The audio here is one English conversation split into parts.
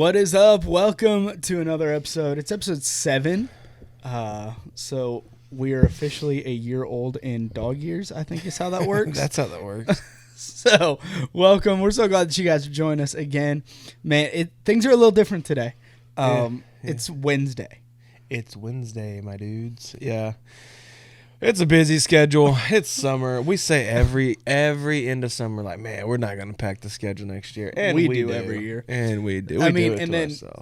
What is up? Welcome to another episode. It's episode 7. So we are officially a year old in dog years, I think is how that works. That's how that works. So welcome. We're so glad that you guys are joining us again. Man, things are a little different today. It's Wednesday. It's Wednesday, my dudes. Yeah. It's a busy schedule. It's summer. We say every end of summer, like, man, we're not going to pack the schedule next year. And we do every year. And we do.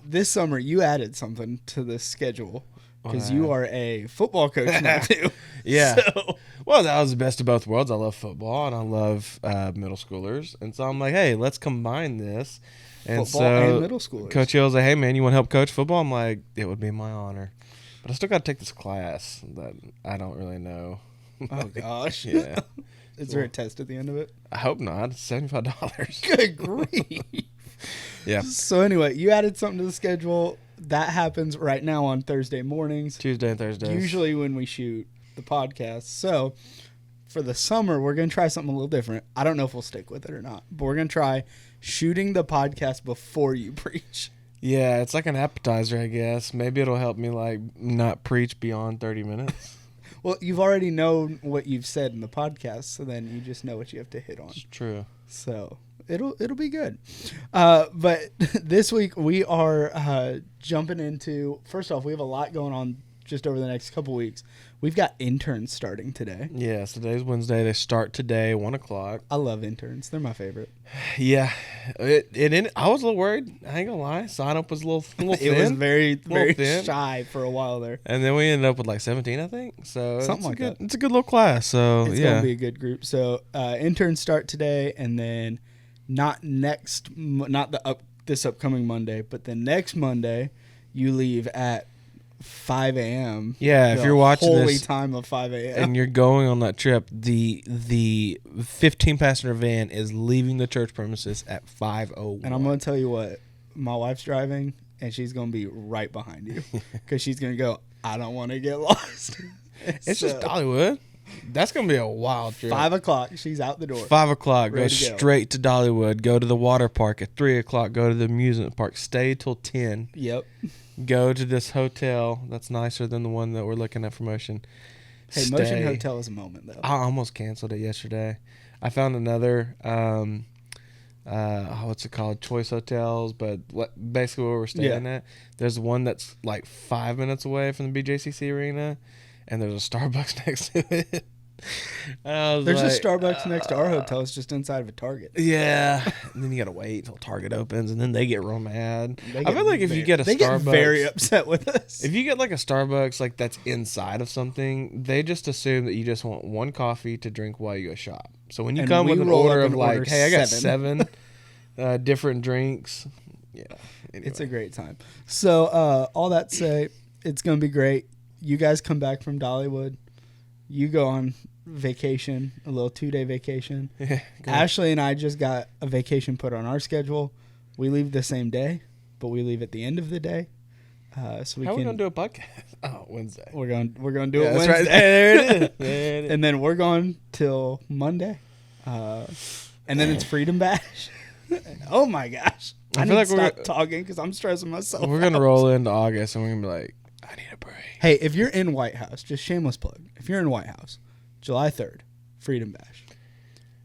This summer you added something to the schedule because you are a football coach now too. Yeah. So. Well, that was the best of both worlds. I love football and I love middle schoolers. And so I'm like, hey, let's combine this. And football and middle schoolers. Coach Hill's like, hey, man, you want to help coach football? I'm like, it would be my honor. But I still got to take this class that I don't really know. Oh, gosh. Yeah. Is there a test at the end of it? I hope not. It's $75. Good grief. Yeah. So anyway, you added something to the schedule. That happens right now on Thursday mornings. Tuesday and Thursdays. Usually when we shoot the podcast. So for the summer, we're going to try something a little different. I don't know if we'll stick with it or not. But we're going to try shooting the podcast before you preach. Yeah, it's like an appetizer, I guess. Maybe it'll help me, like, not preach beyond 30 minutes. Well, you've already known what you've said in the podcast, so then you just know what you have to hit on. It's true. So it'll be good. But this week we are jumping into, first off, we have a lot going on just over the next couple weeks. We've got interns starting today. Yes, today's Wednesday. They start today, 1 o'clock. I love interns. They're my favorite. Yeah. I was a little worried. I ain't going to lie. Sign up was a little thin. It was very thin. Shy for a while there. And then we ended up with like 17, I think. So something like that. It's a good little class. So it's going to be a good group. So interns start today, and then this upcoming Monday, but the next Monday you leave at 5 a.m. Yeah, if you're watching holy this time of 5 a.m. and you're going on that trip, the 15-passenger van is leaving the church premises at 5:01. And I'm going to tell you what, my wife's driving, and she's going to be right behind you because she's going to go, I don't want to get lost. It's just Dollywood. That's going to be a wild trip. 5 o'clock, she's out the door. 5 o'clock, go straight to Dollywood, go to the water park. At 3 o'clock, go to the amusement park, stay till 10. Yep. Go to this hotel that's nicer than the one that we're looking at for Motion. Hey, Stay. Motion Hotel is a moment, though. I almost canceled it yesterday. I found another, what's it called? Choice Hotels, but basically where we're staying at, there's one that's like 5 minutes away from the BJCC arena, and there's a Starbucks next to it. There's a Starbucks next to our hotel. It's just inside of a Target. Yeah. And then you got to wait until Target opens, and then they get real mad. I feel like if you get a Starbucks. They get very upset with us. If you get like a Starbucks like that's inside of something, they just assume that you just want one coffee to drink while you go shop. So when you come with an order of like, hey, I got 7 different drinks. Yeah. Anyway. It's a great time. So all that to say, it's going to be great. You guys come back from Dollywood. You go on vacation, a little 2-day vacation. Yeah, Ashley and I just got a vacation put on our schedule. We leave the same day, but we leave at the end of the day. So How are we gonna do a podcast? Oh, Wednesday. We're going to do it Wednesday. That's right. There it is. And then we're going till Monday, and then it's Freedom Bash. Oh my gosh! I need to stop talking because I'm stressing myself. We're gonna roll into August and we're gonna be like, I need a break. Hey, if you're in White House, just shameless plug. If you're in White House, July 3rd, Freedom Bash.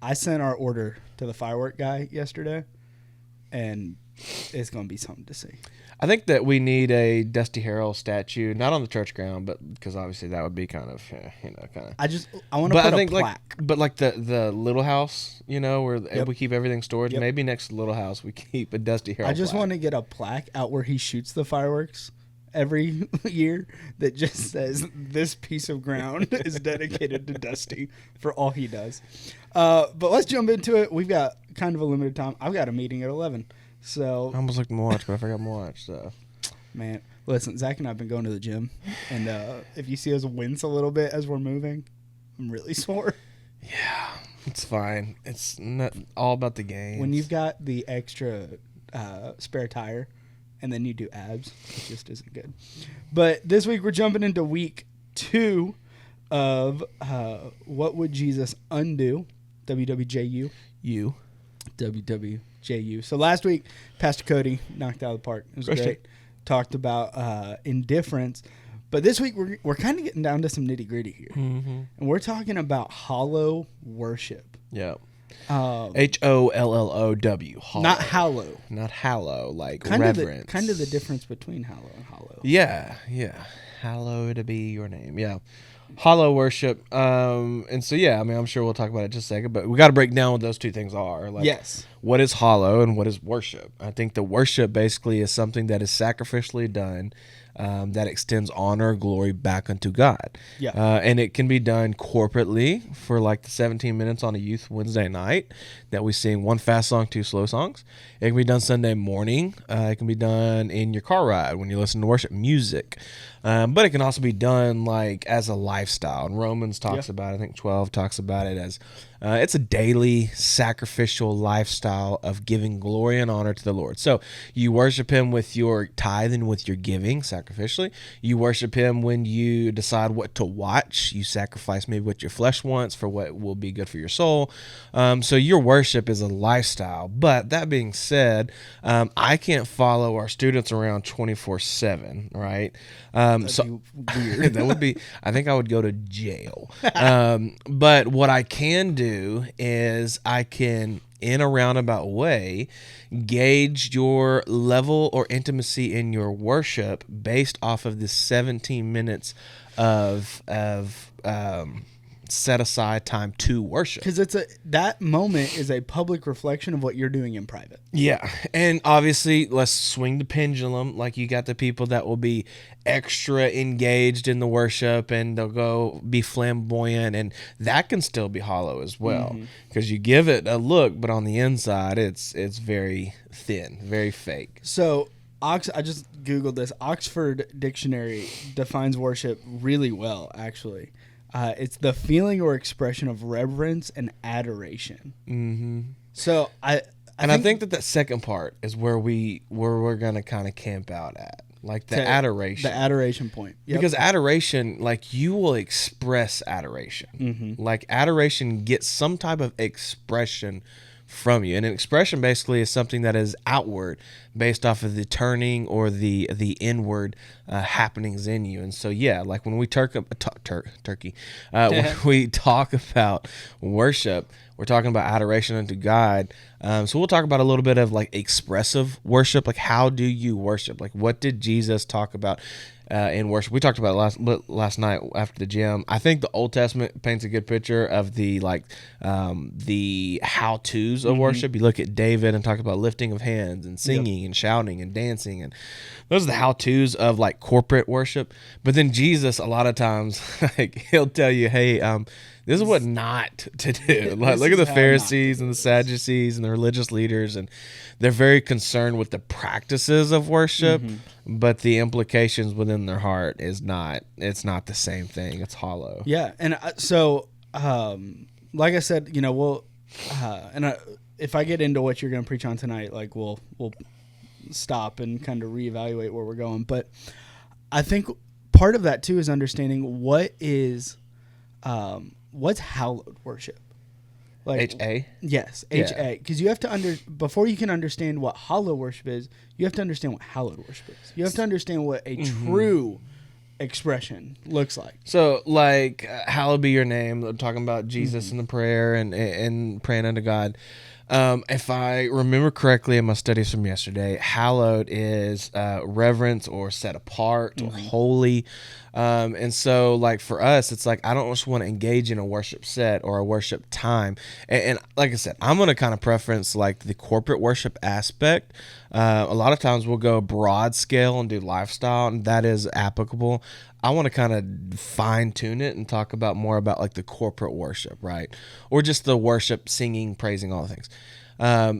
I sent our order to the firework guy yesterday, and it's going to be something to see. I think that we need a Dusty Harrell statue, not on the church ground, but because obviously that would be kind of, kind of. I want to put a plaque. But like the little house, where we keep everything stored. Yep. Maybe next to the little house we keep a Dusty Harrell. I just want to get a plaque out where he shoots the fireworks every year that just says this piece of ground is dedicated to Dusty for all he does. But let's jump into it. We've got kind of a limited time. I've got a meeting at 11. So I almost looked at my watch, but I forgot my watch. So, man, listen, Zach and I have been going to the gym, and if you see us wince a little bit as we're moving, I'm really sore. Yeah, it's fine. It's not all about the game. When you've got the extra spare tire, and then you do abs, it just isn't good. But this week we're jumping into week 2 of What Would Jesus Undo? WWJU. You. WWJU. WWJU. So last week, Pastor Cody knocked it out of the park. It was great. Talked about indifference. But this week, we're kind of getting down to some nitty gritty here. Mm-hmm. And we're talking about hollow worship. Yeah. HOLLOW. Hollow. Not hallow. Not hallow, like kind reverence. Kind of the difference between hallow and hollow. Yeah. Hallowed be your name. Yeah. Hollow worship. And so, yeah, I mean, I'm sure we'll talk about it in just a second, but we got to break down what those two things are. Like, yes. What is hollow and what is worship? I think the worship basically is something that is sacrificially done that extends honor, glory back unto God. Yeah. And it can be done corporately for like the 17 minutes on a youth Wednesday night that we sing one fast song, two slow songs. It can be done Sunday morning. It can be done in your car ride when you listen to worship music. But it can also be done like as a lifestyle. And Romans talks about it. I think 12 talks about it as it's a daily sacrificial lifestyle of giving glory and honor to the Lord. So you worship him with your tithe and with your giving sacrificially. You worship him when you decide what to watch. You sacrifice maybe what your flesh wants for what will be good for your soul. So your worship is a lifestyle. But that being said, I can't follow our students around 24/7, right? So weird. That would be, I think I would go to jail. But what I can do is I can, in a roundabout way, gauge your level or intimacy in your worship based off of the 17 minutes of set aside time to worship. Because that moment is a public reflection of what you're doing in private. Yeah. And obviously, let's swing the pendulum. Like, you got the people that will be extra engaged in the worship and they'll go be flamboyant, and that can still be hollow as well, because you give it a look, but on the inside it's very thin, very fake. So I just Googled this. Oxford Dictionary defines worship really well, actually. It's the feeling or expression of reverence and adoration. Mm-hmm. So I think that second part is where we're gonna kind of camp out at, like the adoration. The adoration point. Yep. Because adoration, like, you will express adoration. Mm-hmm. Like, adoration gets some type of expression from you, and an expression basically is something that is outward, based off of the turning or the inward happenings in you. And so, yeah, like when we when we talk about worship, we're talking about adoration unto God. So we'll talk about a little bit of like expressive worship. Like, how do you worship? Like, what did Jesus talk about in worship? We talked about it last night after the gym. I think the Old Testament paints a good picture of the how-tos of worship. You look at David and talk about lifting of hands and singing and shouting and dancing, and those are the how-tos of like corporate worship. But then Jesus, a lot of times, like, he'll tell you, hey, this is what not to do. Like, look at the Pharisees and the Sadducees and the religious leaders, and they're very concerned with the practices of worship, but the implications within their heart is not. It's not the same thing. It's hollow. Yeah, and so like I said, we'll if I get into what you're going to preach on tonight, like we'll stop and kind of reevaluate where we're going. But I think part of that too is understanding what is what's hallowed worship. Like H-A? Yes, H-A. Because you have to before you can understand what hollow worship is, you have to understand what hallowed worship is. You have to understand what a true expression looks like. So, like, hallowed be your name. I'm talking about Jesus in the prayer and praying unto God. If I remember correctly in my studies from yesterday, hallowed is reverence or set apart or holy. And so, like, for us, it's like, I don't just want to engage in a worship set or a worship time. And like I said, I'm going to kind of preference like the corporate worship aspect. A lot of times we'll go broad scale and do lifestyle, and that is applicable. I want to kind of fine tune it and talk about more about like the corporate worship, right? Or just the worship, singing, praising, all the things.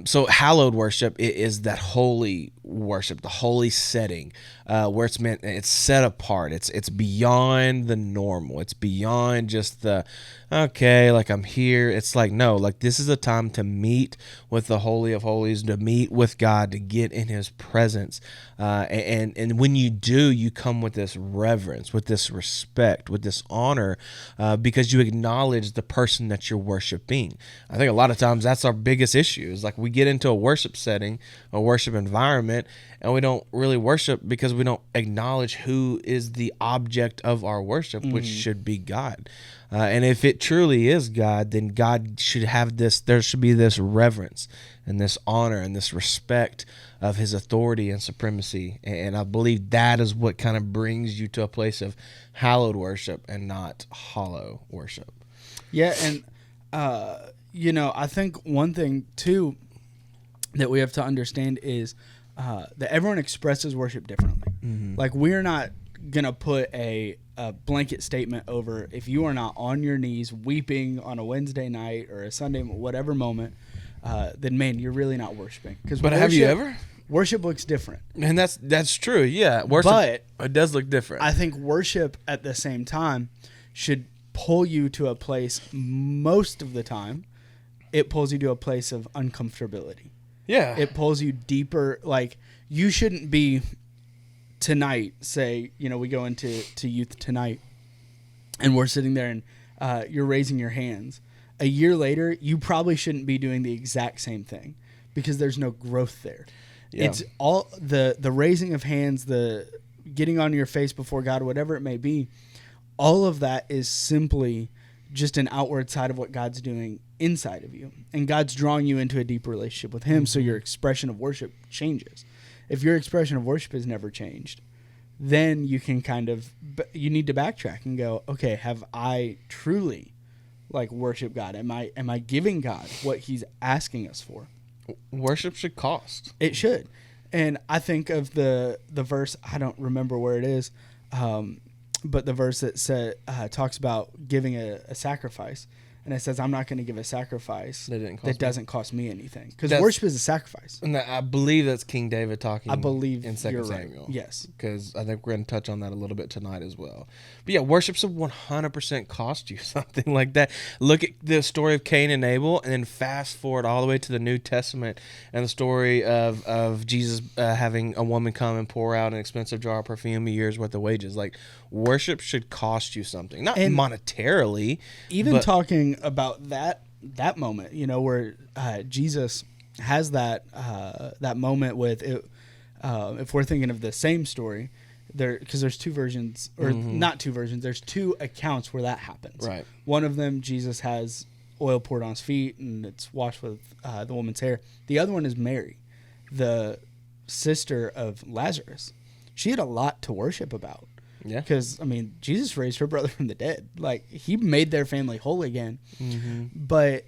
So hallowed worship is that holy worship, the holy setting, where it's set apart. It's beyond the normal. It's beyond just the, okay, like I'm here. It's like, no, like this is a time to meet with the Holy of Holies, to meet with God, to get in his presence. And when you do, you come with this reverence, with this respect, with this honor, because you acknowledge the person that you're worshiping. I think a lot of times that's our biggest issue is like we get into a worship setting, a worship environment, and we don't really worship because we don't acknowledge who is the object of our worship, which should be God. And if it truly is God, then God should have this, there should be this reverence and this honor and this respect of his authority and supremacy. And I believe that is what kind of brings you to a place of hallowed worship and not hollow worship. Yeah, and I think one thing too that we have to understand is that everyone expresses worship differently. Like, we're not gonna put a blanket statement over, if you are not on your knees weeping on a Wednesday night or a Sunday, whatever moment, then man, you're really not worshiping. But have you ever? Worship looks different, and that's true. Yeah, worship. But it does look different. I think worship at the same time should pull you to a place. Most of the time, it pulls you to a place of uncomfortability. Yeah, it pulls you deeper. Like, you shouldn't be tonight. Say, we go into youth tonight, and we're sitting there, and you're raising your hands. A year later, you probably shouldn't be doing the exact same thing because there's no growth there. Yeah. It's all the raising of hands, the getting on your face before God, whatever it may be. All of that is simply just an outward side of what God's doing inside of you. And God's drawing you into a deeper relationship with him, so your expression of worship changes. If your expression of worship has never changed, then you can you need to backtrack and go, okay, have I truly worship God? Am I giving God what he's asking us for? Worship should cost. It should. And I think of the verse, I don't remember where it is, but the verse that talks about giving a sacrifice. And it says, I'm not going to give a sacrifice that doesn't cost me anything. Because worship is a sacrifice. And I believe that's King David talking. I believe in 2 Samuel. Right. Yes. Because I think we're going to touch on that a little bit tonight as well. But yeah, worship should 100% cost you something like that. Look at the story of Cain and Abel, and then fast forward all the way to the New Testament and the story of Jesus having a woman come and pour out an expensive jar of perfume, a year's worth of wages. Like, worship should cost you something. Not monetarily. Even talking about that moment, where Jesus has that moment with it. If we're thinking of the same story, because there's two versions, or not two versions. There's two accounts where that happens. Right. One of them, Jesus has oil poured on his feet, and it's washed with the woman's hair. The other one is Mary, the sister of Lazarus. She had a lot to worship about. Yeah. Because, Jesus raised her brother from the dead. Like, he made their family whole again. But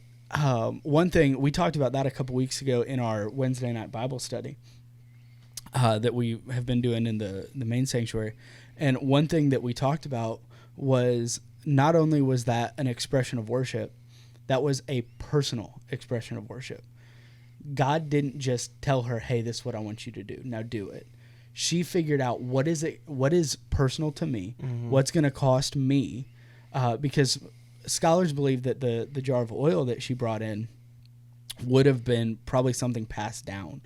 one thing, we talked about that a couple weeks ago in our Wednesday night Bible study that we have been doing in the main sanctuary. And one thing that we talked about was, not only was that an expression of worship, that was a personal expression of worship. God didn't just tell her, hey, this is what I want you to do. Now do it. She figured out what is personal to me, what's going to cost me, because scholars believe that the jar of oil that she brought in would have been probably something passed down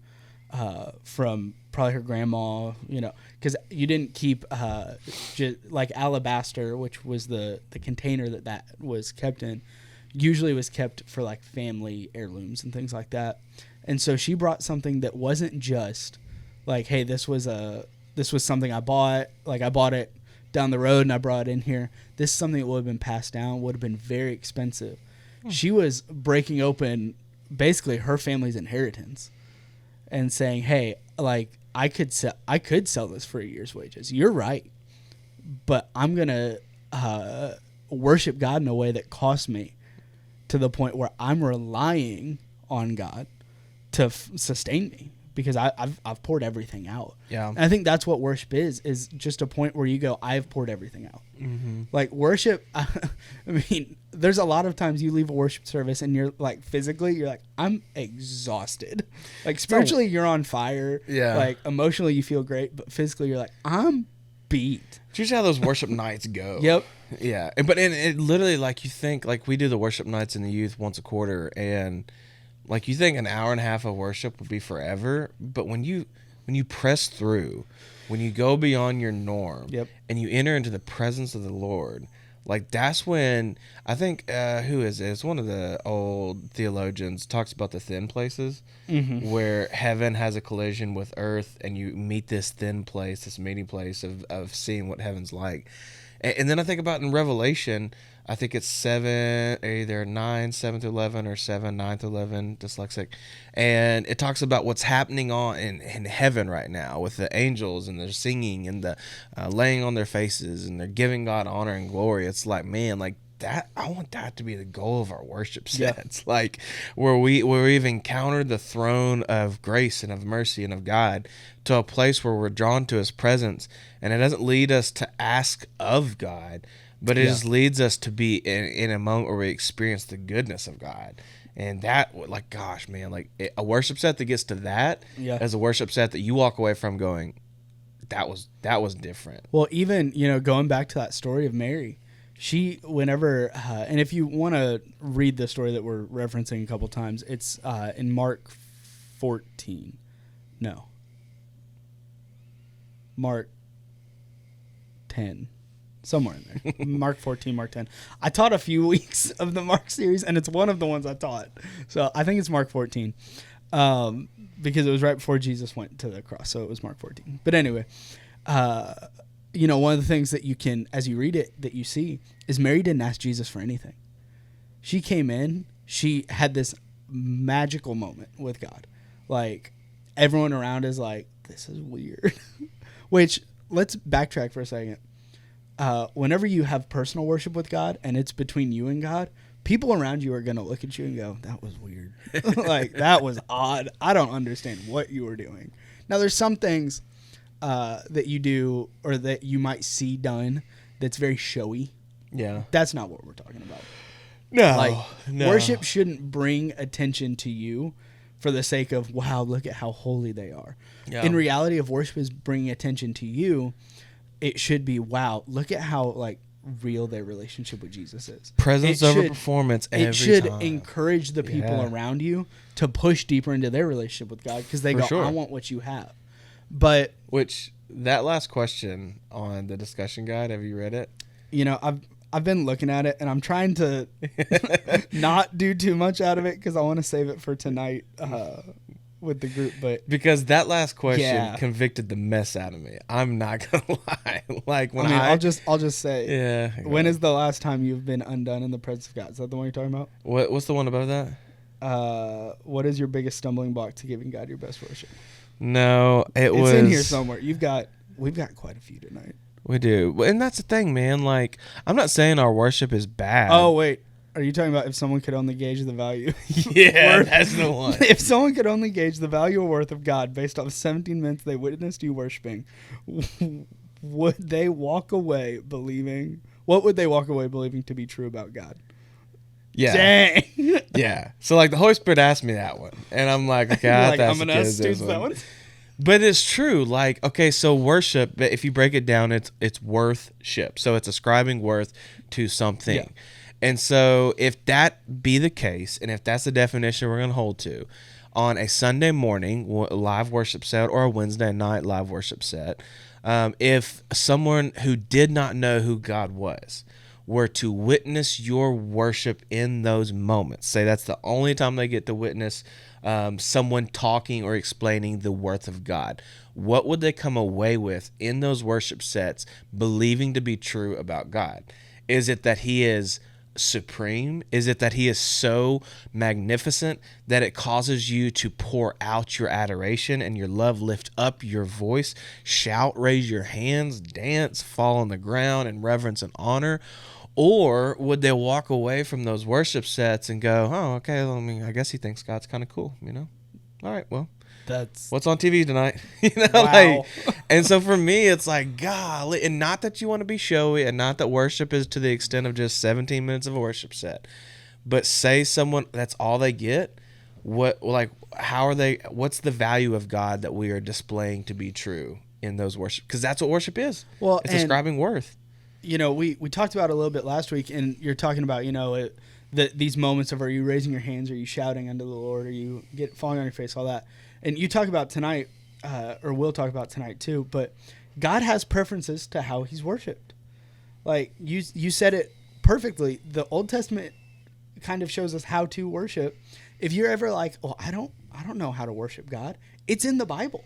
from probably her grandma, because you didn't keep like alabaster, which was the container that was kept in, usually was kept for like family heirlooms and things like that. And so she brought something that wasn't just like, hey, this was something I bought. Like, I bought it down the road and I brought it in here. This is something that would have been passed down, would have been very expensive. She was breaking open basically her family's inheritance and saying, hey, like, I could sell this for a year's wages. You're right. But I'm going to worship God in a way that costs me, to the point where I'm relying on God to sustain me. Because I've poured everything out. Yeah. And I think that's what worship is just a point where you go, I've poured everything out. Like, worship, there's a lot of times you leave a worship service and you're like, physically, you're like, I'm exhausted. Like, spiritually, you're on fire. Yeah. Like, emotionally, you feel great. But physically, you're like, I'm beat. It's usually how those worship nights go. Yep. Yeah. But it literally, like, you think, like, we do the worship nights in the youth once a quarter, and like, you think an hour and a half of worship would be forever, but when you press through, when you go beyond your norm, and you enter into the presence of the Lord, Like that's when I think who is it? It's one of the old theologians talks about the thin places where heaven has a collision with earth, and you meet this thin place, this meeting place of seeing what heaven's like. And then I think about in Revelation, I think it's 7, either 9, 7 to 11, or 7, 9 to 11, dyslexic. And it talks about what's happening in heaven right now with the angels, and they're singing, and the laying on their faces, and they're giving God honor and glory. It's like, man, like that, I want that to be the goal of our worship sets. Yeah. Like where we've encountered the throne of grace and of mercy and of God, to a place where we're drawn to his presence. And it doesn't lead us to ask of God, but it just leads us to be in a moment where we experience the goodness of God. And that, like, gosh, man, like a worship set that gets to that as a worship set that you walk away from going, that was different. Well, even, going back to that story of Mary, she, whenever, and if you want to read the story that we're referencing a couple times, it's in Mark 14. No. Mark 10. Somewhere in there. Mark 14, Mark 10. I taught a few weeks of the Mark series, and it's one of the ones I taught. So I think it's Mark 14. Because it was right before Jesus went to the cross, so it was Mark 14. But anyway, one of the things that you can, as you read it, that you see, is Mary didn't ask Jesus for anything. She came in, she had this magical moment with God. Like, everyone around is like, this is weird. Which, let's backtrack for a second. Whenever you have personal worship with God and it's between you and God, people around you are going to look at you and go, that was weird. Like, that was odd. I don't understand what you were doing. Now, there's some things that you do or that you might see done that's very showy. Yeah. That's not what we're talking about. No. Worship shouldn't bring attention to you for the sake of, wow, look at how holy they are. Yeah. In reality, if worship is bringing attention to you, it should be, wow, look at how, like, real their relationship with Jesus is. Presence over performance every time. It should encourage the people around you to push deeper into their relationship with God, because they I want what you have. But which, that last question on the discussion guide, have you read it? I've been looking at it, and I'm trying to not do too much out of it because I want to save it for tonight with the group. But because that last question convicted the mess out of me. I'm not gonna lie. Like when I'll just say, when is the last time you've been undone in the presence of God? Is that the one you're talking about? What's the one above that? What is your biggest stumbling block to giving God your best worship? No, it's in here somewhere. We've got quite a few tonight. We do. And that's the thing, man. Like, I'm not saying our worship is bad. Oh, wait. Are you talking about if someone could only gauge the value? Yeah, that's the one. If someone could only gauge the value or worth of God based off 17 minutes they witnessed you worshiping, would they walk away believing? What would they walk away believing to be true about God? Yeah. Dang. Yeah. So, like, the Holy Spirit asked me that one. And I'm like, okay, I'm going to ask students that one. But it's true. Like, okay, so worship, if you break it down, it's worth-ship. So it's ascribing worth to something. Yeah. And so if that be the case, and if that's the definition we're going to hold to, on a Sunday morning live worship set or a Wednesday night live worship set, if someone who did not know who God was were to witness your worship in those moments, say that's the only time they get to witness someone talking or explaining the worth of God, what would they come away with in those worship sets believing to be true about God? Is it that he is supreme? Is it that he is so magnificent that it causes you to pour out your adoration and your love, lift up your voice, shout, raise your hands, dance, fall on the ground in reverence and honor? Or would they walk away from those worship sets and go, oh, okay, well, I guess he thinks God's kind of cool, All right, well, that's what's on TV tonight, Wow. And so for me, it's like, golly, and not that you want to be showy, and not that worship is to the extent of just 17 minutes of a worship set, but say someone that's all they get. How are they? What's the value of God that we are displaying to be true in those worship? Because that's what worship is. Well, it's ascribing worth. We talked about it a little bit last week, and you're talking about, these moments of, are you raising your hands, are you shouting unto the Lord, are you falling on your face, all that. And you talk about tonight, or we'll talk about tonight too, but God has preferences to how he's worshipped. Like, you said it perfectly. The Old Testament kind of shows us how to worship. If you're ever like, oh, I don't know how to worship God, it's in the Bible.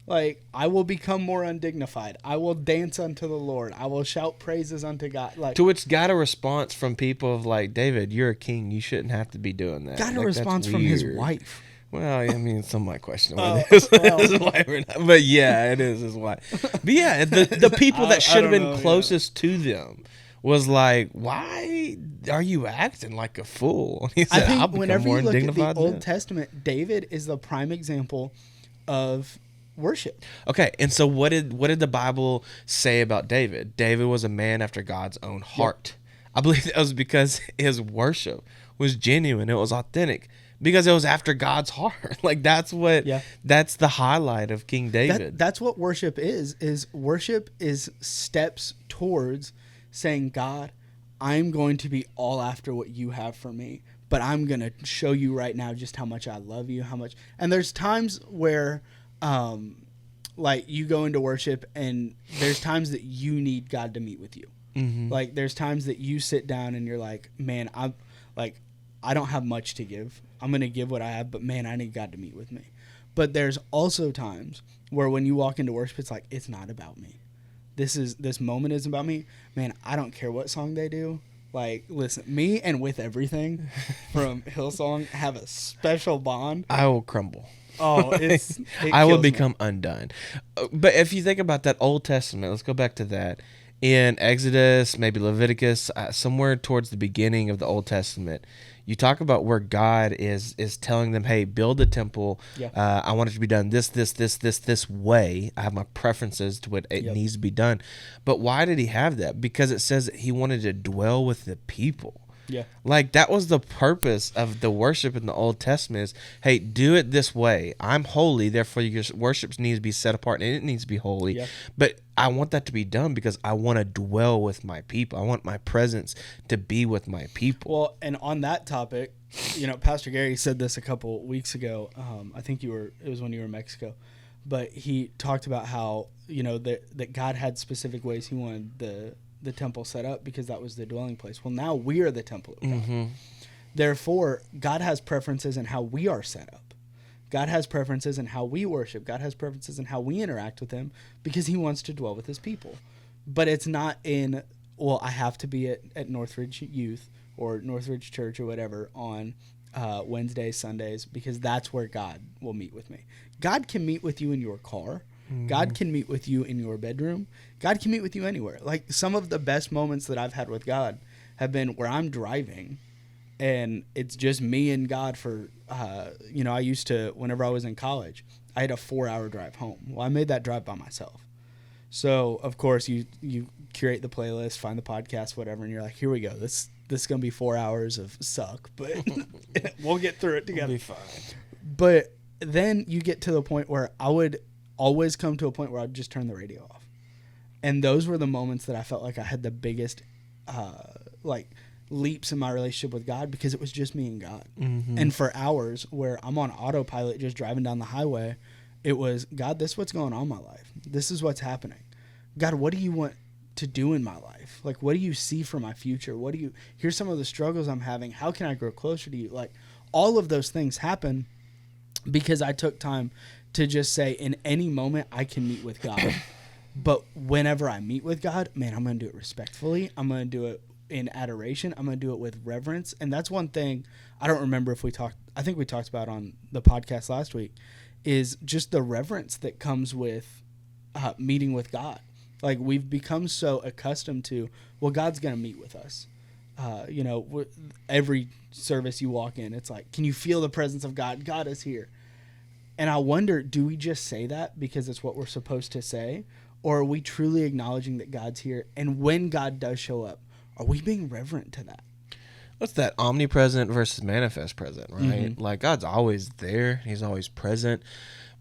Like, I will become more undignified. I will dance unto the Lord. I will shout praises unto God. Like, to which got a response from people of like, David, you're a king. You shouldn't have to be doing that. Got a like, response from his wife. Well, I mean, some might question whether it's his wife or not. But yeah, it is his wife. But yeah, the people that should have been closest to them was like, why are you acting like a fool? He said, I think whenever you look at the Old Testament, David is the prime example of worship. Okay, and so what did the Bible say about David? David was a man after God's own heart. Yep. I believe that was because his worship was genuine. It was authentic. Because it was after God's heart. Like, that's the highlight of King David. That's what worship is worship is steps towards saying, God, I'm going to be all after what you have for me, but I'm going to show you right now just how much I love you, and there's times where, like, you go into worship and there's times that you need God to meet with you. Mm-hmm. Like, there's times that you sit down and you're like, man, I don't have much to give. I'm going to give what I have, but man, I need God to meet with me. But there's also times where when you walk into worship, it's like, it's not about me. This moment isn't about me. Man, I don't care what song they do. Like, listen, me and With Everything from Hillsong have a special bond. I will crumble. Oh, I will become undone. But if you think about that Old Testament, let's go back to that. In Exodus, maybe Leviticus, somewhere towards the beginning of the Old Testament, you talk about where God is telling them, hey, build a temple. Yeah. I want it to be done this way. I have my preferences to what it needs to be done. But why did he have that? Because it says that he wanted to dwell with the people. Yeah. Like, that was the purpose of the worship in the Old Testament is, hey, do it this way. I'm holy, therefore your worship needs to be set apart and it needs to be holy. Yeah. But I want that to be done because I want to dwell with my people. I want my presence to be with my people. Well, and on that topic, Pastor Gary said this a couple weeks ago. I think it was when you were in Mexico. But he talked about how, that God had specific ways he wanted the temple set up because that was the dwelling place. Well, now we are the temple of God. Mm-hmm. Therefore, God has preferences in how we are set up. God has preferences in how we worship. God has preferences in how we interact with him because he wants to dwell with his people. But it's not in, well, I have to be at NRYouth or Northridge Church or whatever on Wednesdays, Sundays, because that's where God will meet with me. God can meet with you in your car. Mm-hmm. God can meet with you in your bedroom. God can meet with you anywhere. Like, some of the best moments that I've had with God have been where I'm driving and it's just me and God for, I used to, whenever I was in college, I had a 4-hour drive home. Well, I made that drive by myself. So, of course, you curate the playlist, find the podcast, whatever, and you're like, here we go. This is going to be 4 hours of suck, but we'll get through it together. We'll be fine. But then you get to the point where I would always come to a point where I'd just turn the radio off. And those were the moments that I felt like I had the biggest leaps in my relationship with God because it was just me and God. Mm-hmm. And for hours where I'm on autopilot just driving down the highway, it was, God, this is what's going on in my life. This is what's happening. God, what do you want to do in my life? Like, what do you see for my future? Here's some of the struggles I'm having. How can I grow closer to you? Like, all of those things happen because I took time to just say, in any moment I can meet with God. But whenever I meet with God, man, I'm going to do it respectfully. I'm going to do it in adoration. I'm going to do it with reverence. And that's one thing I don't remember if I think we talked about on the podcast last week, is just the reverence that comes with meeting with God. Like, we've become so accustomed to, well, God's going to meet with us. Every service you walk in, it's like, can you feel the presence of God? God is here. And I wonder, do we just say that because it's what we're supposed to say? Or are we truly acknowledging that God's here? And when God does show up, are we being reverent to that? What's that omnipresent versus manifest present, right? Mm-hmm. Like, God's always there. He's always present.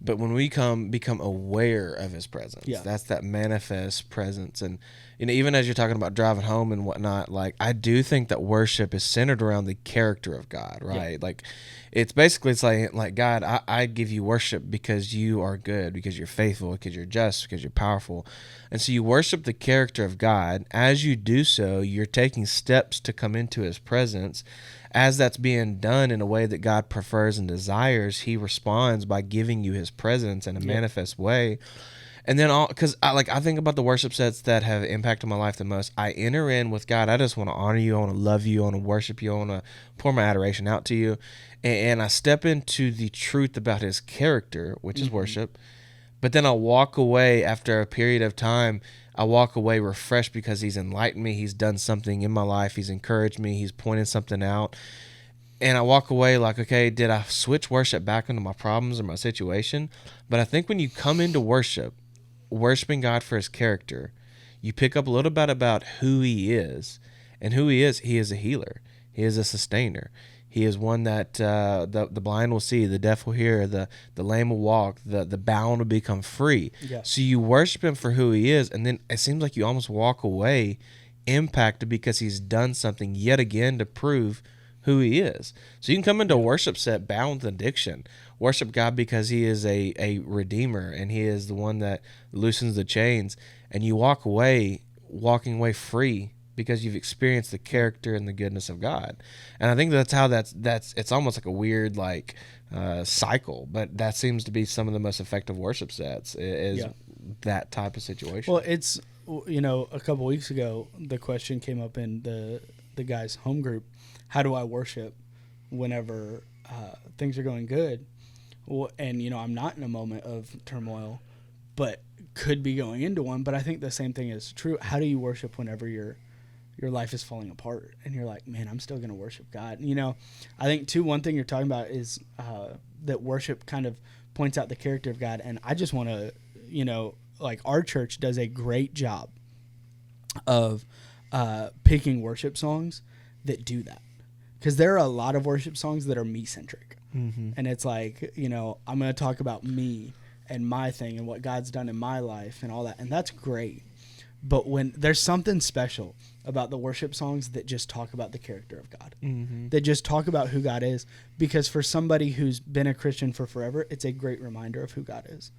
But when we become aware of his presence, that's that manifest presence. And, even as you're talking about driving home and whatnot, like, I do think that worship is centered around the character of God, right? Yeah. Like, it's like, God, I give you worship because you are good, because you're faithful, because you're just, because you're powerful. And so you worship the character of God. As you do so, you're taking steps to come into his presence. As that's being done in a way that God prefers and desires, he responds by giving you his presence in a manifest way. And then because I think about the worship sets that have impacted my life the most. I enter in with God. I just want to honor you. I want to love you. I want to worship you. I want to pour my adoration out to you. And I step into the truth about his character, which is worship. But then I walk away after a period of time. I walk away refreshed because he's enlightened me. He's done something in my life. He's encouraged me. He's pointed something out. And I walk away like, okay, did I switch worship back into my problems or my situation? But I think when you come into worshiping God for his character, you pick up a little bit about who he is. And who he is a healer. He is a sustainer. He is one that the blind will see, the deaf will hear, the lame will walk, the bound will become free. Yeah. So you worship him for who he is, and then it seems like you almost walk away impacted because he's done something yet again to prove who he is. So you can come into a worship set bound with addiction. Worship God because he is a redeemer, and he is the one that loosens the chains, and you walking away free because you've experienced the character and the goodness of God. And I think that's how that's it's almost like a weird cycle, but that seems to be some of the most effective worship sets is that type of situation. Well, it's, a couple weeks ago, the question came up in the guys' home group, how do I worship whenever things are going good? Well, and, I'm not in a moment of turmoil, but could be going into one. But I think the same thing is true. How do you worship whenever your life is falling apart and you're like, man, I'm still going to worship God? I think too, one thing you're talking about is that worship kind of points out the character of God. And I just want to, our church does a great job of picking worship songs that do that. Because there are a lot of worship songs that are me-centric. Mm-hmm. And it's like, I'm going to talk about me and my thing and what God's done in my life and all that. And that's great. But when there's something special about the worship songs that just talk about the character of God, that just talk about who God is, because for somebody who's been a Christian for forever, it's a great reminder of who God is.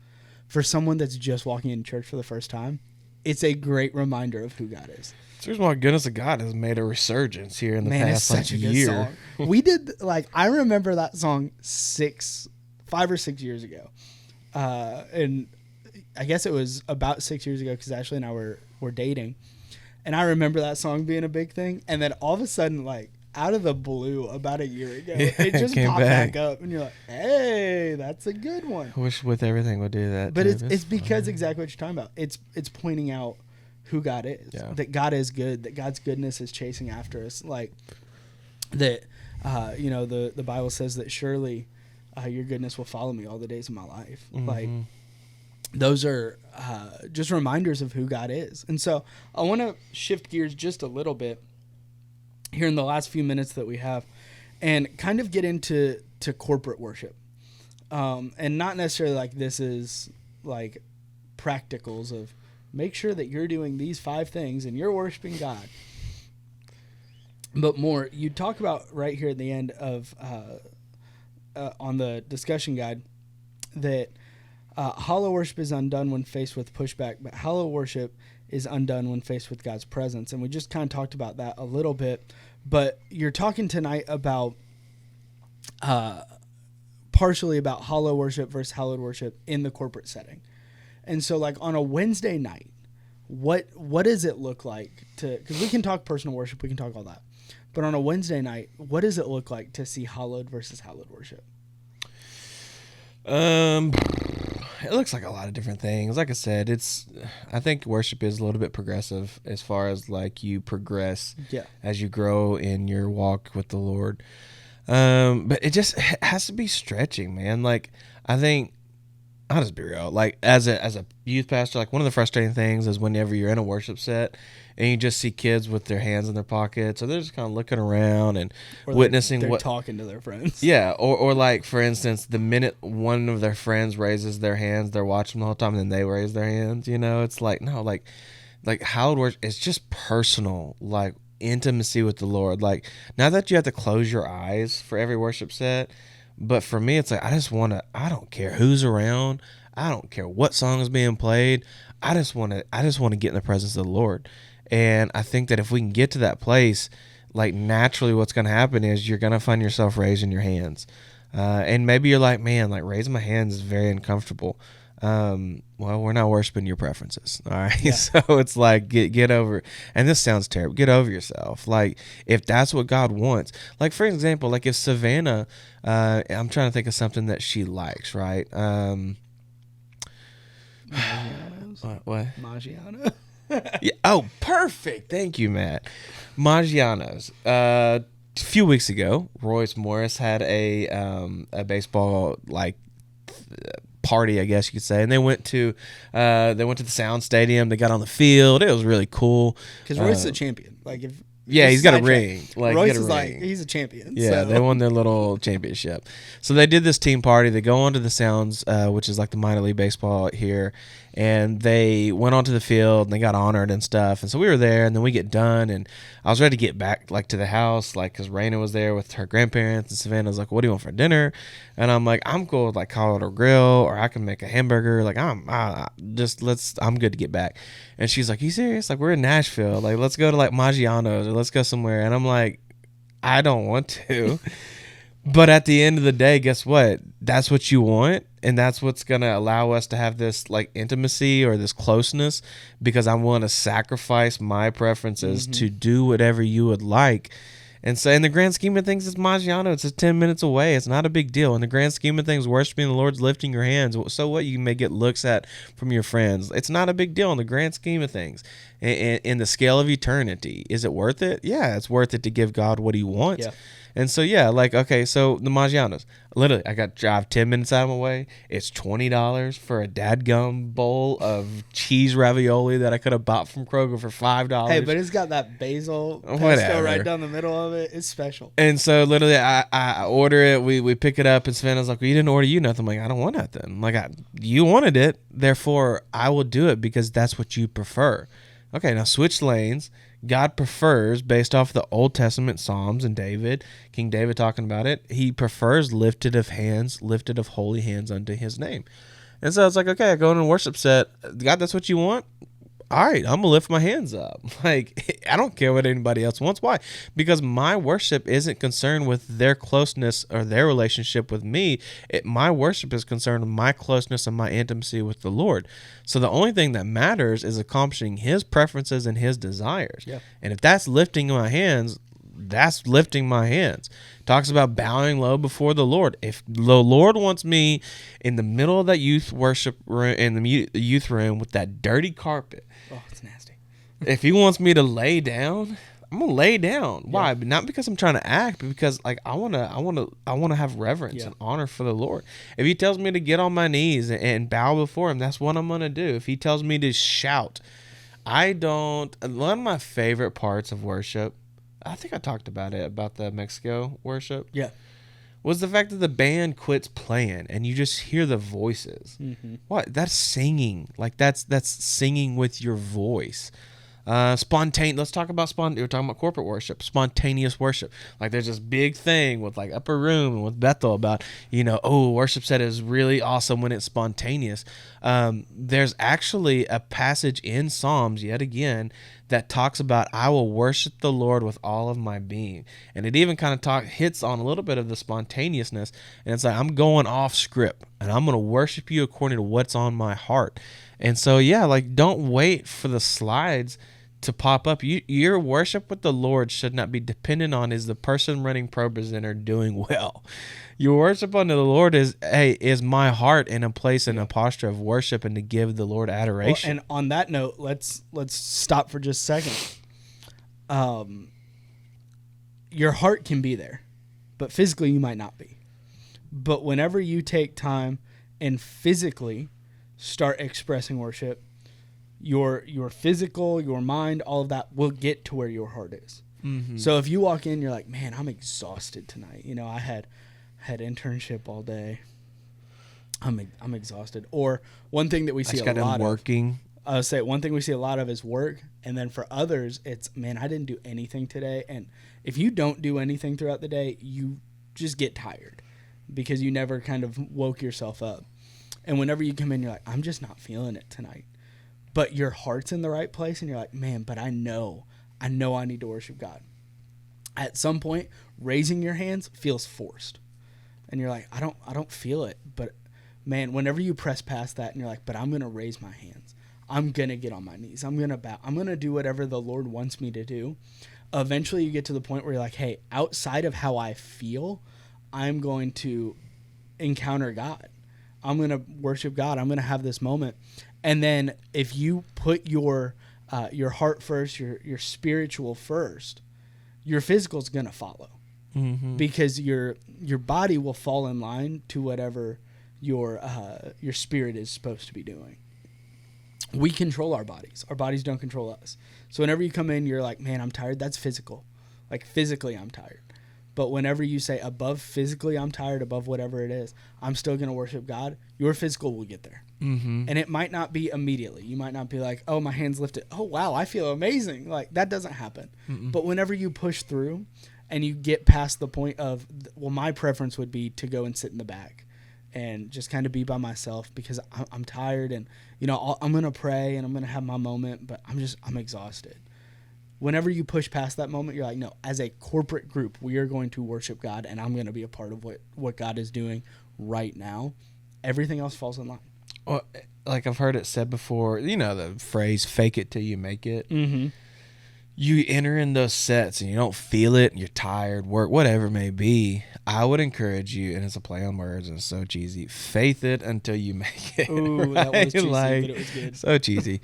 For someone that's just walking in church for the first time, it's a great reminder of who God is. Seriously, my goodness of God has made a resurgence here in the past such a good year. Song. We did I remember that song 5 or 6 years ago, and I guess it was about 6 years ago because Ashley and I were dating, and I remember that song being a big thing, and then all of a sudden, out of the blue, about a year ago, it just popped back up, and you're like, hey, that's a good one. I wish with everything would do that. But it's because exactly what you're talking about. It's pointing out who God is, that God is good, that God's goodness is chasing after us, that the Bible says that surely your goodness will follow me all the days of my life. Mm-hmm. Those are just reminders of who God is. And so I want to shift gears just a little bit here in the last few minutes that we have and kind of get into corporate worship. And not necessarily this is practicals of make sure that you're doing these 5 things and you're worshiping God. But more, you talk about right here at the end of on the discussion guide that hollow worship is undone when faced with pushback, but hallowed worship is undone when faced with God's presence. And we just kind of talked about that a little bit, but you're talking tonight about partially about hollow worship versus hallowed worship in the corporate setting. And so on a Wednesday night, what does it look like because we can talk personal worship, we can talk all that, but on a Wednesday night, what does it look like to see hallowed versus hallowed worship? It looks like a lot of different things. Like I said, I think worship is a little bit progressive as far as you progress as you grow in your walk with the Lord. But it just has to be stretching, man. I think I'll just be real. Like as a youth pastor, like one of the frustrating things is whenever you're in a worship set and you just see kids with their hands in their pockets, or they're just kind of looking around and witnessing they're what talking to their friends. Yeah, or like for instance, the minute one of their friends raises their hands, they're watching the whole time, and then they raise their hands. It's like no, like hallowed worship is just personal, like intimacy with the Lord. Like not that you have to close your eyes for every worship set. But for me, it's like I don't care who's around. I don't care what song is being played. I just want to get in the presence of the Lord. And I think that if we can get to that place, like naturally what's going to happen is you're going to find yourself raising your hands. And maybe you're like, man, like raising my hands is very uncomfortable. Well, we're not worshiping your preferences. All right. Yeah. So it's like, get over, and this sounds terrible. Get over yourself. Like if that's what God wants, like for example, like if Savannah, I'm trying to think of something that she likes, right? What? Maggiano. Yeah. Oh, perfect. Thank you, Matt. Maggiano's. A few weeks ago, Royce Morris had a baseball party, I guess you could say, and they went to the Sound Stadium. They got on the field. It was really cool because Royce is a champion. Like if he's got a ring. Like Royce is like he's a champion. Yeah, so. They won their little championship. So they did this team party. They go onto the Sounds, which is like the minor league baseball here, and they went onto the field and they got honored and stuff. And so we were there, and then we get done, and I was ready to get back like to the house, like because Raina was there with her grandparents, and Savannah was like, "What do you want for dinner?" And I'm like, "I'm cool with like Colorado Grill, or I can make a hamburger. Like I'm good to get back." And she's like, "You serious? Like we're in Nashville. Like let's go to like Maggiano's or let's go somewhere." And I'm like, "I don't want to." But at the end of the day, guess what? That's what you want, and that's what's going to allow us to have this like intimacy or this closeness, because I want to sacrifice my preferences to do whatever you would like. And so in the grand scheme of things, it's Maggiano. It's just 10 minutes away. It's not a big deal. In the grand scheme of things, worshiping the Lord's lifting your hands. So what? You may get looks at from your friends. It's not a big deal in the grand scheme of things. In the scale of eternity, is it worth it? Yeah, it's worth it to give God what he wants. Yeah. And so, yeah, like, okay, so the Maggiano's, literally, I got to drive 10 minutes out of my way. It's $20 for a dadgum bowl of cheese ravioli that I could have bought from Kroger for $5. Hey, but it's got that basil pesto right down the middle of it. It's special. And so, literally, I order it. We pick it up, and Savannah's like, well, you didn't order nothing. I'm like, I don't want nothing. Like, you wanted it, therefore, I will do it because that's what you prefer. Okay, now switch lanes. God prefers, based off the Old Testament Psalms and King David talking about it, he prefers lifted of holy hands unto his name. And so it's like, okay, I go in a worship set. God, that's what you want? All right, I'm going to lift my hands up. Like, I don't care what anybody else wants. Why? Because my worship isn't concerned with their closeness or their relationship with me. My worship is concerned with my closeness and my intimacy with the Lord. So the only thing that matters is accomplishing his preferences and his desires. Yeah. And if that's lifting my hands, that's lifting my hands. Talks about bowing low before the Lord. If the Lord wants me in the middle of that youth worship room, in the youth room with that dirty carpet, oh, it's nasty. If he wants me to lay down, I'm gonna lay down. Why? Yeah. Not because I'm trying to act, but because like I wanna have reverence and honor for the Lord. If he tells me to get on my knees and bow before him, that's what I'm gonna do. If he tells me to shout, one of my favorite parts of worship, I think I talked about it, about the Mexico worship. Yeah. Was the fact that the band quits playing and you just hear the voices. Mm-hmm. What? That's singing. Like that's singing with your voice. Spontaneous. Let's talk about we're talking about corporate worship, spontaneous worship. Like there's this big thing with like Upper Room and with Bethel about, worship set is really awesome when it's spontaneous. There's actually a passage in Psalms yet again that talks about I will worship the Lord with all of my being. And it even kind of hits on a little bit of the spontaneousness. And it's like I'm going off script and I'm going to worship you according to what's on my heart. And so, yeah, like don't wait for the slides to pop up. Your worship with the Lord should not be dependent on is the person running ProPresenter doing well. Your worship unto the Lord is my heart in a place in a posture of worship and to give the Lord adoration. Well, and on that note, let's stop for just a second. Your heart can be there, but physically you might not be. But whenever you take time and physically start expressing worship, your physical, your mind, all of that will get to where your heart is. Mm-hmm. So if you walk in, you're like, man, I'm exhausted tonight. You know, I had internship all day. I'm exhausted. Or one thing that we see a lot working. I would say one thing we see a lot of is work. And then for others, it's, man, I didn't do anything today. And if you don't do anything throughout the day, you just get tired because you never kind of woke yourself up. And whenever you come in, you're like, I'm just not feeling it tonight. But your heart's in the right place, and you're like, man, but I know I need to worship God. At some point, raising your hands feels forced. And you're like, I don't feel it. But man, whenever you press past that and you're like, but I'm going to raise my hands. I'm going to get on my knees. I'm going to bow. I'm going to do whatever the Lord wants me to do. Eventually you get to the point where you're like, hey, outside of how I feel, I'm going to encounter God. I'm going to worship God. I'm going to have this moment. And then if you put your heart first, your spiritual first, your physical is going to follow. Mm-hmm. Because your body will fall in line to whatever your spirit is supposed to be doing. We control our bodies. Our bodies don't control us. So whenever you come in, you're like, man, I'm tired. That's physical. Like physically, I'm tired. But whenever you say above physically, I'm tired, above whatever it is, I'm still going to worship God, your physical will get there. Mm-hmm. And it might not be immediately. You might not be like, oh, my hand's lifted. Oh, wow, I feel amazing. Like, that doesn't happen. Mm-mm. But whenever you push through and you get past the point of, well, my preference would be to go and sit in the back and just kind of be by myself because I'm tired and, you know, I'm going to pray and I'm going to have my moment, but I'm exhausted. Whenever you push past that moment, you're like, no, as a corporate group, we are going to worship God, and I'm going to be a part of what God is doing right now. Everything else falls in line. Well, like I've heard it said before, you know, the phrase, fake it till you make it. Mm-hmm. You enter in those sets and you don't feel it, and you're tired, work, whatever it may be. I would encourage you, and it's a play on words, and it's so cheesy, faith it until you make it. Ooh, right? That was cheesy, but it was good. So cheesy.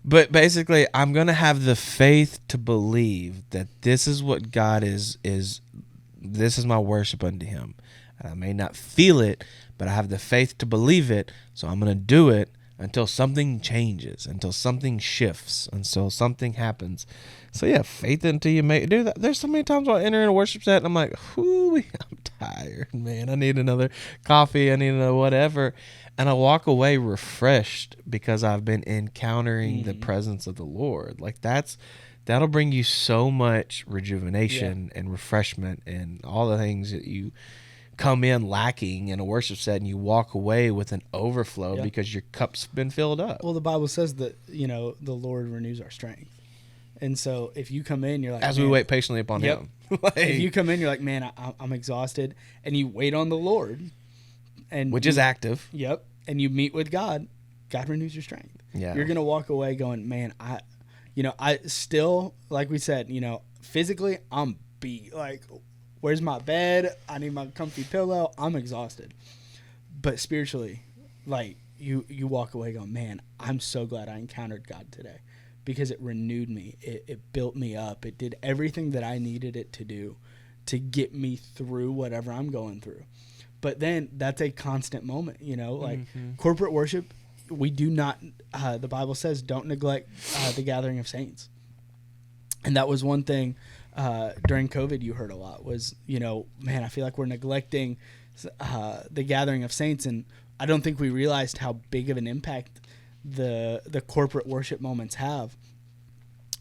But basically, I'm going to have the faith to believe that this is what God is, this is my worship unto him. And I may not feel it, but I have the faith to believe it, so I'm going to do it until something changes, until something shifts, until something happens. So yeah, faith until you make it. Dude, there's so many times I'll enter in a worship set and I'm like, I'm tired, man. I need another coffee. I need another whatever. And I walk away refreshed because I've been encountering the presence of the Lord. Like that'll bring you so much rejuvenation and refreshment and all the things that you come in lacking in a worship set, and you walk away with an overflow because your cup's been filled up. Well, the Bible says that, you know, the Lord renews our strength. And so if you come in, you're like, as we wait patiently upon him. Like, if you come in, you're like, man, I'm exhausted, and you wait on the Lord, and which is active. Yep. And you meet with God. God renews your strength. Yeah. You're gonna walk away going, man, I still, like we said, you know, physically I'm beat. Like, where's my bed? I need my comfy pillow. I'm exhausted. But spiritually, like you walk away going, man, I'm so glad I encountered God today, because it renewed me. It built me up. It did everything that I needed it to do to get me through whatever I'm going through. But then that's a constant moment, you know, like corporate worship. We do not, the Bible says, don't neglect the gathering of saints. And that was one thing during COVID you heard a lot was, you know, man, I feel like we're neglecting the gathering of saints. And I don't think we realized how big of an impact the corporate worship moments have.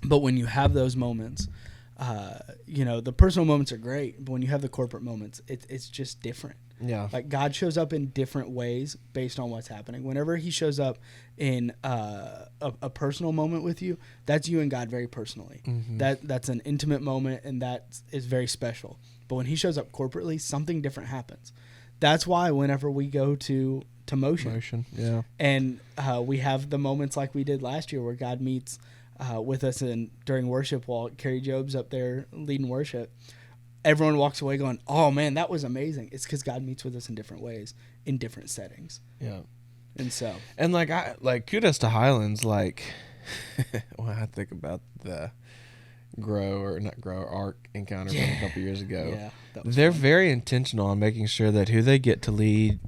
But when you have those moments, you know, the personal moments are great, but when you have the corporate moments, it's just different. Yeah. Like God shows up in different ways based on what's happening. Whenever he shows up in a personal moment with you, that's you and God very personally. Mm-hmm. That's an intimate moment, and that is very special. But when he shows up corporately, something different happens. That's why whenever we go to motion, yeah, and we have the moments like we did last year where God meets with us during worship while Carrie Job's up there leading worship. Everyone walks away going, oh, man, that was amazing. It's because God meets with us in different ways, in different settings. Yeah. And so. And, kudos to Highlands. Like, when I think about the ARC encounter from a couple years ago, they're very intentional on making sure that who they get to lead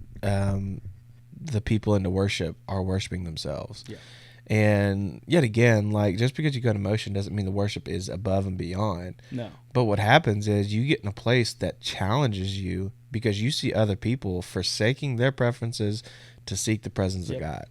the people into worship are worshiping themselves. Yeah. And yet again, like, just because you go to motion doesn't mean the worship is above and beyond. No. But what happens is you get in a place that challenges you because you see other people forsaking their preferences to seek the presence of God.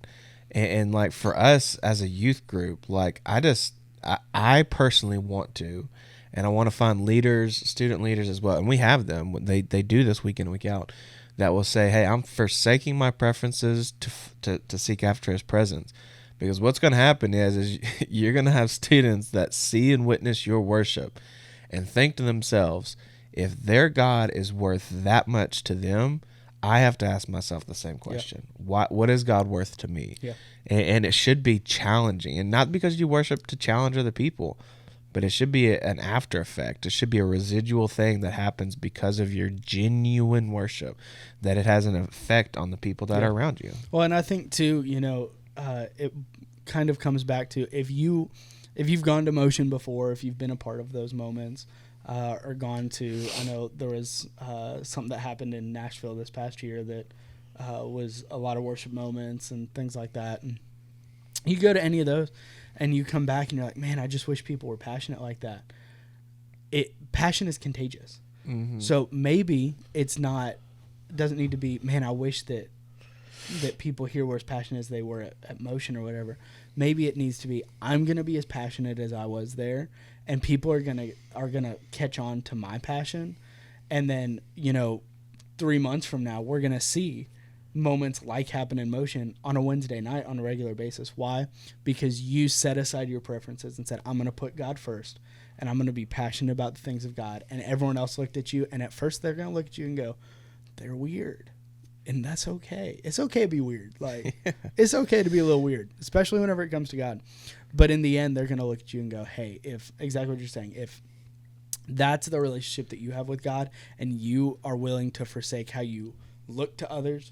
And like, for us as a youth group, like, I personally want to, and I want to find leaders, student leaders as well. And we have them. They do this week in, week out, that will say, hey, I'm forsaking my preferences to seek after his presence. Because what's going to happen is you're going to have students that see and witness your worship and think to themselves, if their God is worth that much to them, I have to ask myself the same question. What is God worth to me? Yeah. And it should be challenging. And not because you worship to challenge other people, but it should be an after effect. It should be a residual thing that happens because of your genuine worship, that it has an effect on the people that are around you. Well, and I think, too, it kind of comes back to if you've gone to motion before, if you've been a part of those moments, or gone to, I know there was something that happened in Nashville this past year that was a lot of worship moments and things like that. And you go to any of those and you come back and you're like, man, I just wish people were passionate like that. Passion is contagious. Mm-hmm. So maybe doesn't need to be, man, I wish that people here were as passionate as they were at motion or whatever. Maybe it needs to be, I'm going to be as passionate as I was there, and people are going to catch on to my passion. And then, 3 months from now, we're going to see moments like happen in motion on a Wednesday night on a regular basis. Why? Because you set aside your preferences and said, I'm going to put God first, and I'm going to be passionate about the things of God. And everyone else looked at you, and at first they're going to look at you and go, they're weird. And that's okay. It's okay to be weird. Like, it's okay to be a little weird, especially whenever it comes to God. But in the end, they're going to look at you and go, hey, exactly what you're saying, if that's the relationship that you have with God and you are willing to forsake how you look to others,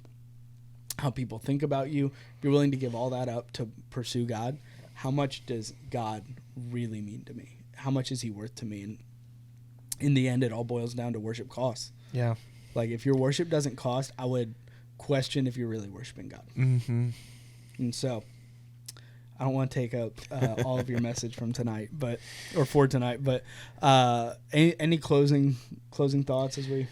how people think about you, you're willing to give all that up to pursue God, how much does God really mean to me? How much is he worth to me? And in the end, it all boils down to worship costs. Yeah. Like, if your worship doesn't cost, I would question if you're really worshiping God. Mm-hmm. And so, I don't want to take up all of your message from tonight, for tonight. But any closing thoughts as we?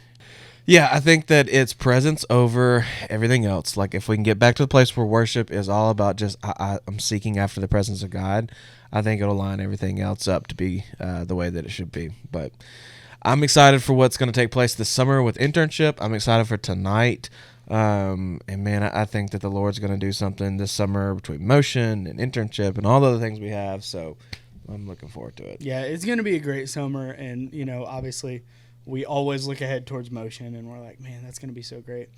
Yeah, I think that it's presence over everything else. Like, if we can get back to the place where worship is all about just I'm seeking after the presence of God, I think it'll line everything else up to be the way that it should be. But I'm excited for what's going to take place this summer with internship. I'm excited for tonight. And man, I think that the Lord's going to do something this summer between motion and internship and all the other things we have. So I'm looking forward to it. Yeah, it's going to be a great summer. And, obviously we always look ahead towards motion and we're like, man, that's going to be so great.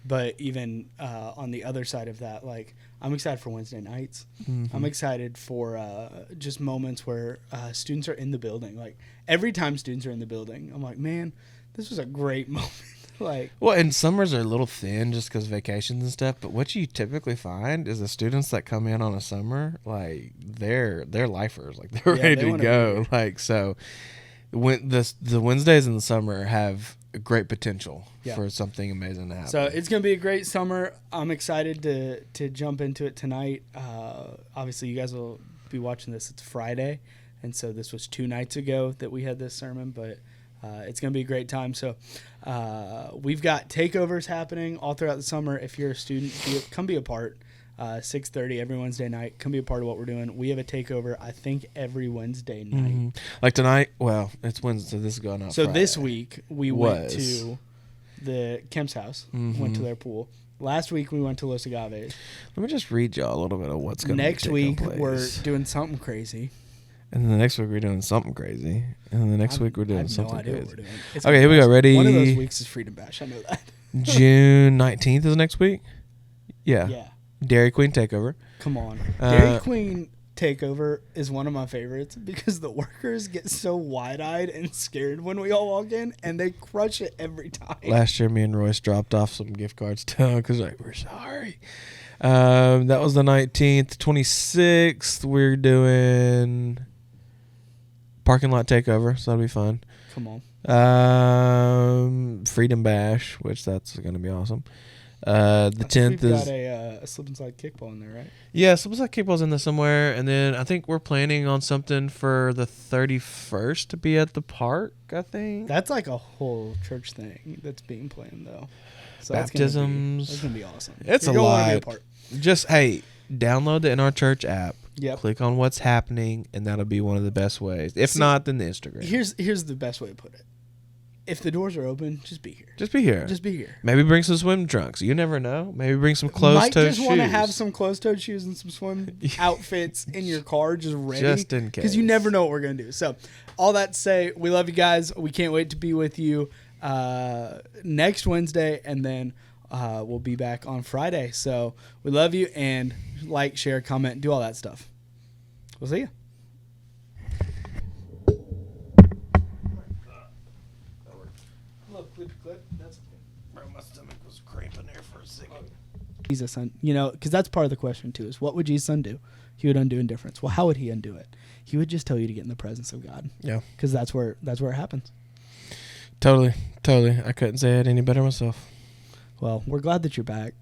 But even on the other side of that, like, I'm excited for Wednesday nights. Mm-hmm. I'm excited for just moments where students are in the building. Like, every time students are in the building, I'm like, man, this was a great moment. And summers are a little thin just because vacations and stuff. But what you typically find is the students that come in on a summer, like, they're lifers. Like, they're ready to go. Like, so when the Wednesdays in the summer have great potential for something amazing to happen. So it's going to be a great summer. I'm excited to jump into it tonight. Obviously, you guys will be watching this. It's Friday, and so this was 2 nights ago that we had this sermon, but it's going to be a great time. So we've got takeovers happening all throughout the summer. If you're a student, come be a part. 6:30 every Wednesday night. Come be a part of what we're doing. We have a takeover, I think, every Wednesday night. Mm-hmm. Like tonight, well, it's Wednesday. This is going out Friday. This week, we went to the Kemp's house, went to their pool. Last week, we went to Los Agaves. Let me just read y'all a little bit of what's going to Next week, we're doing something crazy. And then the next week, we're doing something crazy. And then the next week, we're doing something crazy. What we're doing. Okay, here we go. Ready? One of those weeks is Freedom Bash. I know that. June 19th is next week? Yeah. Yeah. Dairy Queen Takeover. Come on. Dairy Queen Takeover is one of my favorites because the workers get so wide-eyed and scared when we all walk in, and they crush it every time. Last year, me and Royce dropped off some gift cards to them because we're sorry. That was the 19th. 26th, we're doing parking lot takeover, so that'll be fun. Come on. Freedom Bash, which that's going to be awesome. The 10th we've is... got a slip and slide kickball in there, right? Yeah, slip and slide kickball's in there somewhere. And then I think we're planning on something for the 31st to be at the park, I think. That's like a whole church thing that's being planned, though. So Baptisms. That's going to be awesome. It's a lot. Just, hey, download the NRYouth app. Yep. Click on what's happening, and that'll be one of the best ways. If not, then the Instagram. Here's the best way to put it. If the doors are open, just be here. Just be here. Just be here. Maybe bring some swim trunks. You never know. Maybe bring some closed-toed shoes. Might just want to have some closed-toed shoes and some swim outfits in your car just ready. Just in case. Because you never know what we're going to do. So all that to say, we love you guys. We can't wait to be with you next Wednesday, and then we'll be back on Friday. So we love you, and like, share, comment, do all that stuff. We'll see you. Clip. That's okay. Bro, my stomach was cramping there for a second. Jesus, son, because that's part of the question too. Is what would Jesus' son do? He would undo indifference. Well, how would he undo it? He would just tell you to get in the presence of God. Yeah, because that's where it happens. Totally. I couldn't say it any better myself. Well, we're glad that you're back.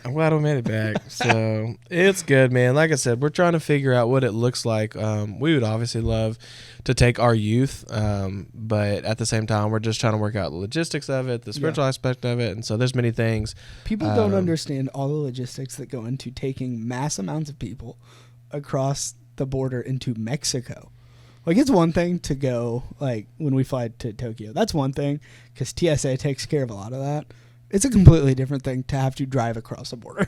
I'm glad we made it back. So it's good, man. Like I said, we're trying to figure out what it looks like. We would obviously love to take our youth, but at the same time, we're just trying to work out the logistics of it, the spiritual aspect of it, and so there's many things. People don't understand all the logistics that go into taking mass amounts of people across the border into Mexico. Like, it's one thing to go, like, when we fly to Tokyo. That's one thing, because TSA takes care of a lot of that. It's a completely different thing to have to drive across a border.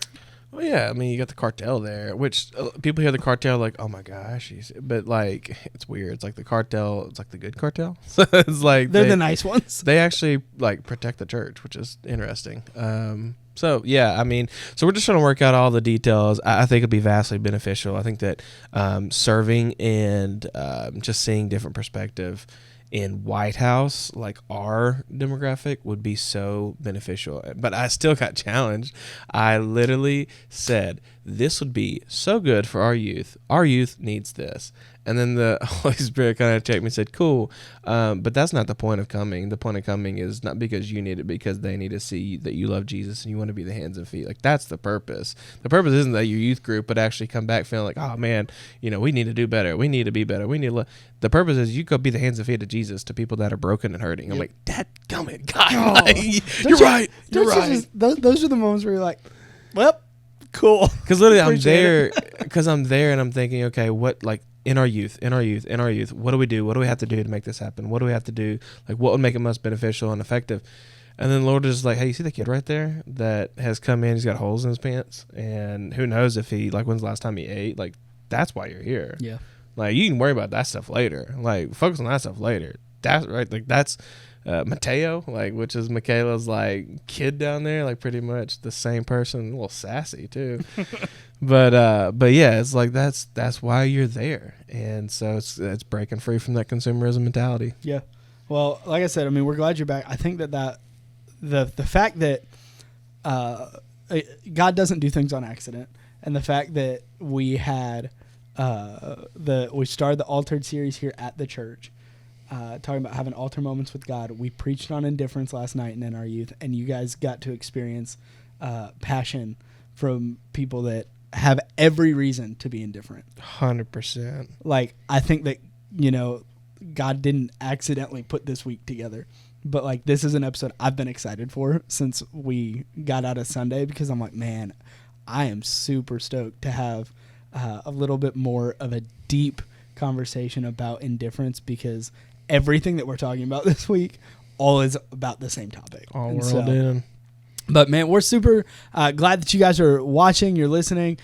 Well, yeah, I mean, you got the cartel there, which people hear the cartel like, oh my gosh, but like, it's weird. It's like the cartel, it's like the good cartel. So it's like they're the nice ones. They actually like protect the church, which is interesting. So yeah, I mean, so we're just trying to work out all the details. I think it'll be vastly beneficial. I think that serving and just seeing different perspective in White House, like our demographic, would be so beneficial. But I still got challenged. I literally said, this would be so good for our youth. Our youth needs this. And then the Holy Spirit kind of checked me and said, cool, but that's not the point of coming. The point of coming is not because you need it, because they need to see that you love Jesus and you want to be the hands and feet. Like, that's the purpose. The purpose isn't that your youth group would actually come back feeling like, oh man, we need to do better. We need to be better. The purpose is you go be the hands and feet of Jesus to people that are broken and hurting. I'm like, dadgummit, God, you're right. You're right. Those are the moments where you're like, well, cool. Because literally I'm there and I'm thinking, okay, what, like, in our youth, what do we do? What do we have to do to make this happen? What do we have to do? Like, what would make it most beneficial and effective? And then the Lord is like, hey, you see the kid right there that has come in? He's got holes in his pants. And who knows if when's the last time he ate? Like, that's why you're here. Yeah. Like, you can worry about that stuff later. Like, focus on that stuff later. That's right. Like, that's Mateo, like, which is Michaela's, like, kid down there. Like, pretty much the same person. A little sassy, too. But yeah, it's like that's why you're there, and so it's breaking free from that consumerism mentality. Yeah, well, like I said, I mean, we're glad you're back. I think that the fact that God doesn't do things on accident, and the fact that we had we started the Altered series here at the church, talking about having altar moments with God. We preached on indifference last night in NRYouth, and you guys got to experience passion from people that have every reason to be indifferent. 100%. Like, I think that, God didn't accidentally put this week together. But, like, this is an episode I've been excited for since we got out of Sunday, because I'm like, man, I am super stoked to have a little bit more of a deep conversation about indifference, because everything that we're talking about this week all is about the same topic. All rolled in. But, man, we're super glad that you guys are watching, you're listening.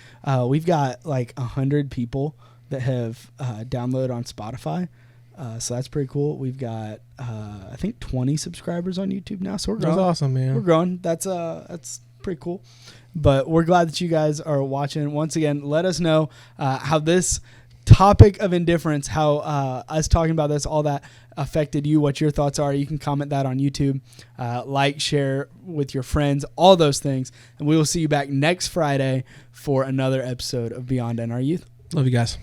We've got, like, 100 people that have downloaded on Spotify. So that's pretty cool. We've got, I think, 20 subscribers on YouTube now. So we're growing. That's awesome, man. We're growing. That's pretty cool. But we're glad that you guys are watching. Once again, let us know how this topic of indifference, how us talking about this, all that affected you, what your thoughts are. You can comment that on YouTube, like, share with your friends, all those things. And we will see you back next Friday for another episode of Beyond NRYouth. Love you guys.